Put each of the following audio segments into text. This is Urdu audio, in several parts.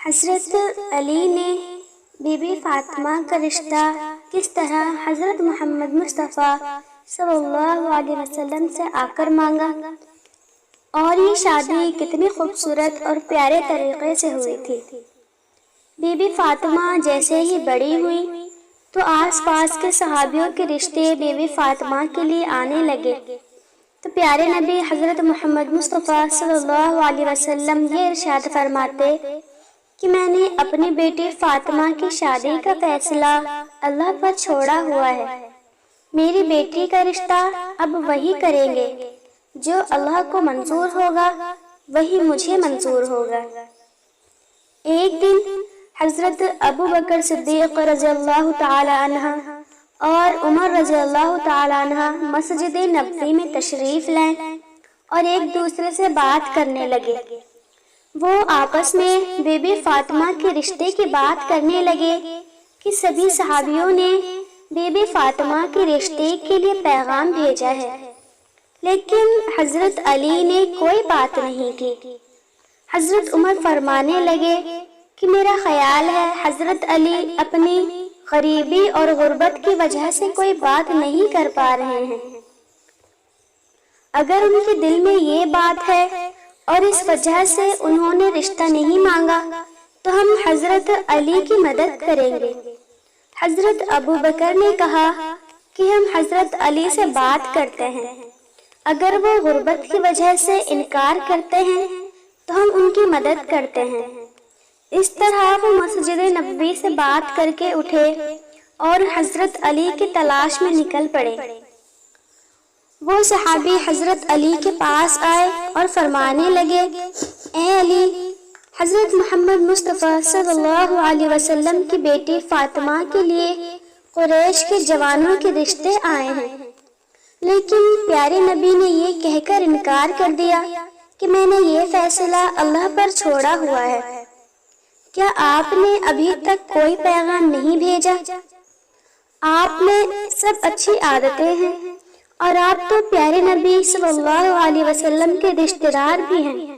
حضرت علی نے بی بی فاطمہ کا رشتہ کس طرح حضرت محمد مصطفیٰ صلی اللہ علیہ وسلم سے آ کر مانگا، اور یہ شادی کتنی خوبصورت اور پیارے طریقے سے ہوئی تھی۔ بی بی فاطمہ جیسے ہی بڑی ہوئی تو آس پاس کے صحابیوں کے رشتے بی بی فاطمہ کے لیے آنے لگے، تو پیارے نبی حضرت محمد مصطفیٰ صلی اللہ علیہ وسلم یہ ارشاد فرماتے کہ میں نے اپنی بیٹی فاطمہ کی شادی کا فیصلہ اللہ پر چھوڑا ہوا ہے، میری بیٹی کا رشتہ اب وہی کریں گے، جو اللہ کو منظور ہوگا وہی مجھے منظور ہوگا۔ ایک دن حضرت ابو بکر صدیق رضی اللہ تعالی عنہ اور عمر رضی اللہ تعالی عنہ مسجد نبوی میں تشریف لائے اور ایک دوسرے سے بات کرنے لگے۔ وہ آپس میں بی بی فاطمہ کے رشتے کی بات کرنے لگے کہ سبھی صحابیوں نے بی بی فاطمہ کے رشتے کے لیے پیغام بھیجا ہے، لیکن حضرت علی نے کوئی بات نہیں کی۔ حضرت عمر فرمانے لگے کہ میرا خیال ہے حضرت علی اپنی غریبی اور غربت کی وجہ سے کوئی بات نہیں کر پا رہے ہیں۔ اگر ان کے دل میں یہ بات ہے اور اس وجہ سے انہوں نے رشتہ نہیں مانگا تو ہم حضرت علی کی مدد کریں گے۔ حضرت ابو بکر نے کہا کہ ہم حضرت علی سے بات کرتے ہیں، اگر وہ غربت کی وجہ سے انکار کرتے ہیں تو ہم ان کی مدد کرتے ہیں۔ اس طرح وہ مسجد نبوی سے بات کر کے اٹھے اور حضرت علی کی تلاش میں نکل پڑے۔ وہ صحابی حضرت علی کے پاس آئے اور فرمانے لگے، اے علی، حضرت محمد مصطفیٰ صلی اللہ علیہ وسلم کی بیٹی فاطمہ کے لیے قریش کے جوانوں کے رشتے آئے ہیں، لیکن پیارے نبی نے یہ کہہ کر انکار کر دیا کہ میں نے یہ فیصلہ اللہ پر چھوڑا ہوا ہے۔ کیا آپ نے ابھی تک کوئی پیغام نہیں بھیجا؟ آپ میں سب اچھی عادتیں ہیں اور آپ تو پیارے نبی صلی اللہ علیہ وسلم کے رشتہ دار بھی ہیں۔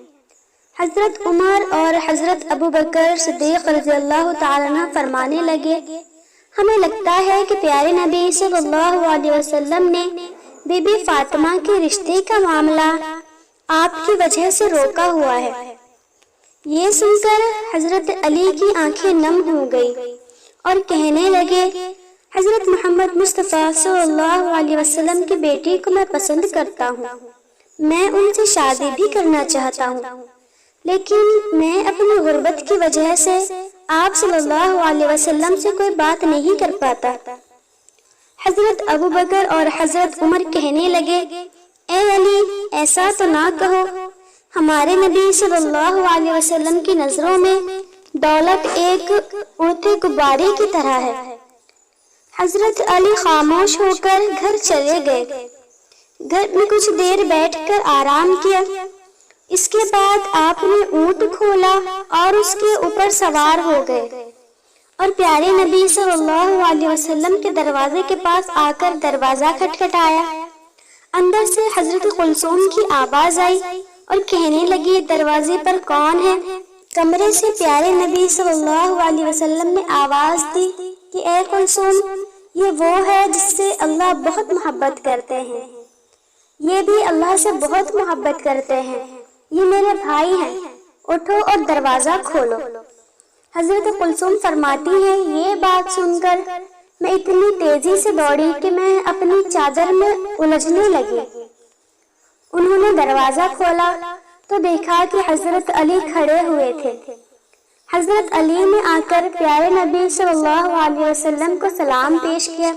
حضرت عمر اور حضرت ابو بکر صدیق رضی اللہ تعالیٰ عنہ فرمانے لگے، ہمیں لگتا ہے کہ پیارے نبی صلی اللہ علیہ وسلم نے بی بی فاطمہ کے رشتے کا معاملہ آپ کی وجہ سے روکا ہوا ہے۔ یہ سن کر حضرت علی کی آنکھیں نم ہو گئی اور کہنے لگے، حضرت محمد مصطفیٰ صلی اللہ علیہ وسلم کی بیٹی کو میں پسند کرتا ہوں، میں ان سے شادی بھی کرنا چاہتا ہوں، لیکن میں اپنی غربت کی وجہ سے آپ صلی اللہ علیہ وسلم سے کوئی بات نہیں کر پاتا۔ حضرت ابو بکر اور حضرت عمر کہنے لگے، اے علی، ایسا تو نہ کہو، ہمارے نبی صلی اللہ علیہ وسلم کی نظروں میں دولت ایک اڑتے غبارے کی طرح ہے۔ حضرت علی خاموش ہو کر گھر چلے گئے، گھر میں کچھ دیر بیٹھ کر آرام کیا۔ اس کے بعد آپ نے اونٹ کھولا اور اس کے اوپر سوار ہو گئے اور پیارے نبی صلی اللہ علیہ وسلم کے دروازے کے پاس آ کر دروازہ کھٹکھٹایا۔ اندر سے حضرت کلثوم کی آواز آئی اور کہنے لگی، دروازے پر کون ہے؟ کمرے سے پیارے نبی صلی اللہ علیہ وسلم نے آواز دی کہ اے کلثوم، یہ وہ ہے جس سے اللہ بہت محبت کرتے ہیں، یہ بھی اللہ سے بہت محبت کرتے ہیں، یہ میرے بھائی ہیں، اٹھو اور دروازہ کھولو۔ حضرت کلثوم فرماتی ہیں، یہ بات سن کر میں اتنی تیزی سے دوڑی کہ میں اپنی چادر میں الجھنے لگی۔ انہوں نے دروازہ کھولا تو دیکھا کہ حضرت علی کھڑے ہوئے تھے۔ حضرت علی نے آ کر پیارے نبی صلی اللہ علیہ وسلم کو سلام پیش کیا۔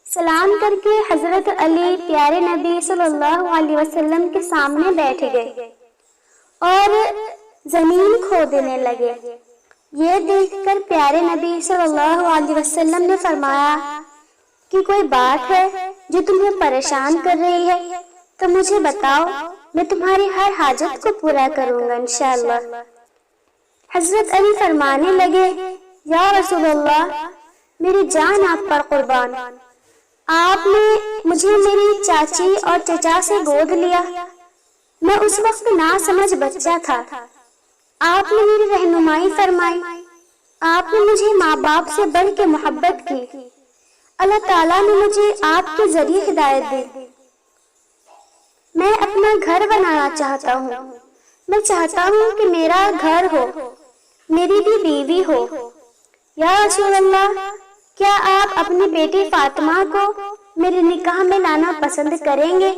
سلام کر کے حضرت علی پیارے نبی صلی اللہ علیہ وسلم کے سامنے بیٹھ گئے اور زمین کھودنے لگے۔ یہ دیکھ کر پیارے نبی صلی اللہ علیہ وسلم نے فرمایا کہ کوئی بات ہے جو تمہیں پریشان کر رہی ہے تو مجھے بتاؤ، میں تمہاری ہر حاجت کو پورا کروں گا انشاءاللہ۔ حضرت علی فرمانے لگے، یا رسول اللہ، میری جان آپ پر قربان، آپ نے مجھے میری چاچی اور چچا سے گود لیا، میں اس وقت ناسمجھ بچہ تھا، آپ نے میری رہنمائی فرمائی، آپ نے مجھے ماں باپ سے بڑھ کے محبت کی، اللہ تعالیٰ نے مجھے آپ کے ذریعے ہدایت دی۔ میں اپنا گھر بنانا چاہتا ہوں، میں چاہتا ہوں کہ میرا گھر ہو، میری بھی بیوی ہو۔ یا رسول اللہ، کیا آپ اپنی بیٹی فاطمہ کو میرے نکاح میں لانا پسند کریں گے؟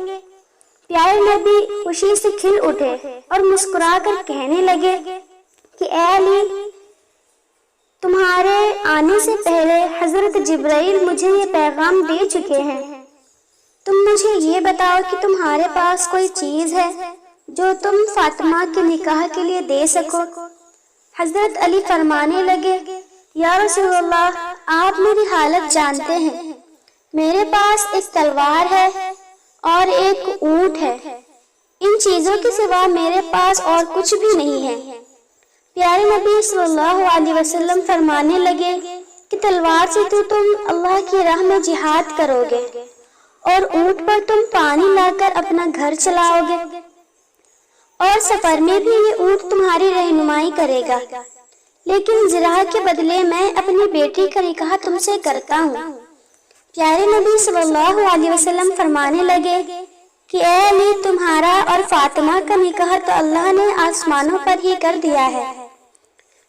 پیارے نبی خوشی سے کھل اٹھے اور مسکرا کر کہنے لگے کہ اے علی، تمہارے آنے سے پہلے حضرت جبرائیل مجھے یہ پیغام دے چکے ہیں۔ تم مجھے یہ بتاؤ کہ تمہارے پاس کوئی چیز ہے جو تم فاطمہ کے نکاح کے لیے دے سکو؟ حضرت علی فرمانے لگے، یا رسول اللہ، آپ میری حالت جانتے ہیں، میرے پاس ایک تلوار ہے اور ایک اونٹ ہے، ان چیزوں کے سوا میرے پاس اور کچھ بھی نہیں ہے۔ پیارے نبی صلی اللہ علیہ وسلم فرمانے لگے کہ تلوار سے تو تم اللہ کی راہ میں جہاد کرو گے اور اونٹ پر تم پانی لا کر اپنا گھر چلاؤ گے، اور سفر میں بھی یہ اونٹ تمہاری رہنمائی کرے گا، لیکن زراح کے بدلے میں اپنی بیٹی کا نکاح تم سے کرتا ہوں۔ پیارے نبی صلی اللہ علیہ وسلم فرمانے لگے کہ اے علی، تمہارا اور فاطمہ کا نکاح تو اللہ نے آسمانوں پر ہی کر دیا ہے،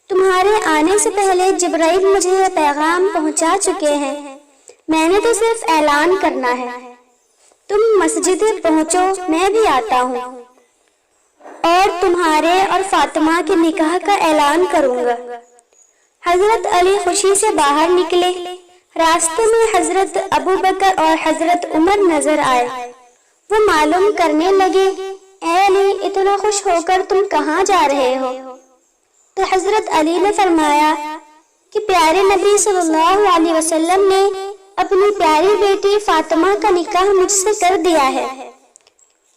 تمہارے آنے سے پہلے جبرائیل مجھے یہ پیغام پہنچا چکے ہیں، میں نے تو صرف اعلان کرنا ہے۔ تم مسجد پہنچو، میں بھی آتا ہوں اور تمہارے اور فاطمہ کے نکاح کا اعلان کروں گا۔ حضرت علی خوشی سے باہر نکلے، راستے میں حضرت ابو بکر اور حضرت عمر نظر آئے۔ وہ معلوم کرنے لگے، اے علی، اتنا خوش ہو کر تم کہاں جا رہے ہو؟ تو حضرت علی نے فرمایا کہ پیارے نبی صلی اللہ علیہ وسلم نے اپنی پیاری بیٹی فاطمہ کا نکاح مجھ سے کر دیا ہے،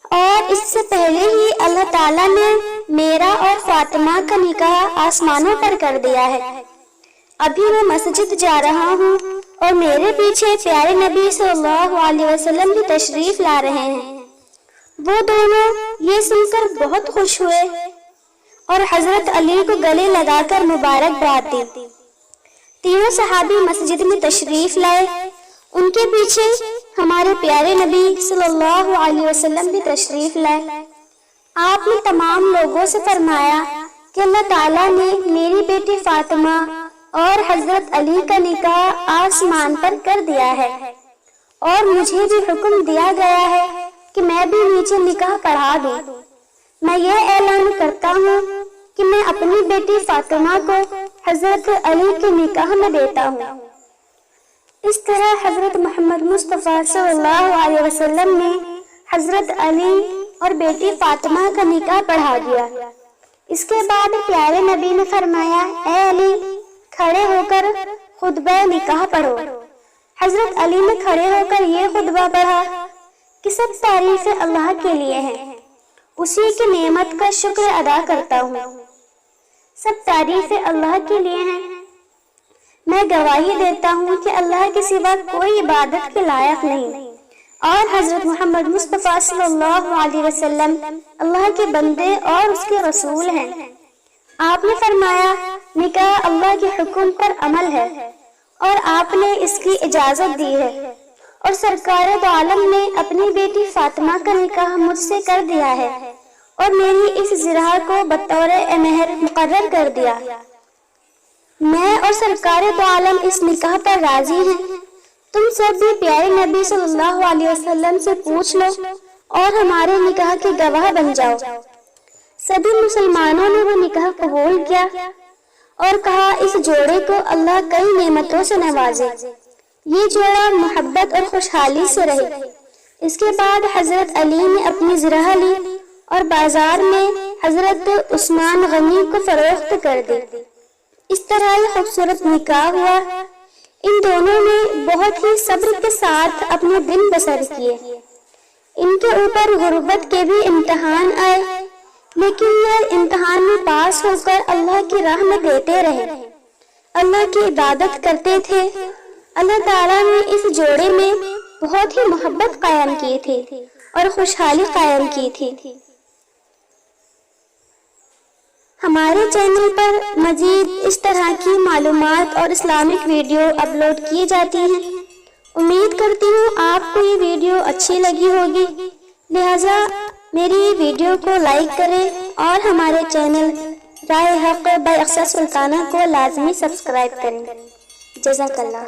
اور اس سے پہلے ہی اللہ تعالیٰ نے میرا اور فاطمہ کا نکاح آسمانوں پر کر دیا ہے۔ ابھی میں مسجد جا رہا ہوں اور میرے پیچھے پیارے نبی صلی اللہ علیہ وسلم بھی تشریف لا رہے ہیں۔ وہ دونوں یہ سن کر بہت خوش ہوئے اور حضرت علی کو گلے لگا کر مبارکباد دی۔ تینوں صحابی مسجد میں تشریف لائے، ان کے پیچھے ہمارے پیارے نبی صلی اللہ علیہ وسلم بھی تشریف لائے۔ آپ نے تمام لوگوں سے فرمایا کہ اللہ تعالیٰ نے میری بیٹی فاطمہ اور حضرت علی کا نکاح آسمان پر کر دیا ہے، اور مجھے بھی حکم دیا گیا ہے کہ میں بھی نیچے نکاح پڑھا دوں۔ میں یہ اعلان کرتا ہوں کہ میں اپنی بیٹی فاطمہ کو حضرت علی کے نکاح میں دیتا ہوں۔ اس طرح حضرت محمد مصطفیٰ صلی اللہ علیہ وسلم نے حضرت علی اور بیٹی فاطمہ کا نکاح پڑھا دیا۔ اس کے بعد پیارے نبی نے فرمایا، اے علی، کھڑے ہو کر خطبہ نکاح پڑھو۔ حضرت علی نے کھڑے ہو کر یہ خطبہ پڑھا کہ سب تعریفیں اللہ کے لیے ہیں، اسی کی نعمت کا شکر ادا کرتا ہوں۔ سب تعریفیں اللہ کے لیے ہیں، میں گواہی دیتا ہوں کہ اللہ کے سوا کوئی عبادت کے لائق نہیں، اور حضرت محمد مصطفیٰ صلی اللہ علیہ وسلم اللہ کے بندے اور اس کے رسول ہیں۔ آپ نے فرمایا، نکاح اللہ کے حکم پر عمل ہے اور آپ نے اس کی اجازت دی ہے، اور سرکار دو عالم نے اپنی بیٹی فاطمہ کا نکاح مجھ سے کر دیا ہے اور میری اس زراح کو بطور مہر مقرر کر دیا۔ میں اور سرکار دو عالم اس نکاح پر راضی ہیں۔ تم سب بھی پیارے نبی صلی اللہ علیہ وسلم سے پوچھ لو اور ہمارے نکاح کے گواہ بن جاؤ۔ سبھی مسلمانوں نے وہ نکاح قبول کیا اور کہا، اس جوڑے کو اللہ کئی نعمتوں سے نوازے، یہ جوڑا محبت اور خوشحالی سے رہے۔ اس کے بعد حضرت علی نے اپنی زراح لی اور بازار میں حضرت عثمان غنی کو فروخت کر دی۔ اس طرح یہ خوبصورت نکاح ہوا۔ ان دونوں نے بہت ہی صبر کے ساتھ اپنے دن بسر کیے۔ ان کے اوپر غربت کے بھی امتحان آئے، لیکن یہ امتحان میں پاس ہو کر اللہ کی راہ میں دیتے رہے، اللہ کی عبادت کرتے تھے۔ اللہ تعالیٰ نے اس جوڑے میں بہت ہی محبت قائم کی تھی اور خوشحالی قائم کی تھی۔ ہمارے چینل پر مزید اس طرح کی معلومات اور اسلامک ویڈیو اپلوڈ کی جاتی ہیں۔ امید کرتی ہوں آپ کو یہ ویڈیو اچھی لگی ہوگی، لہٰذا میری ویڈیو کو لائک کریں اور ہمارے چینل رائے حق بائی اقصیٰ سلطانہ کو لازمی سبسکرائب کریں۔ جزاک اللہ۔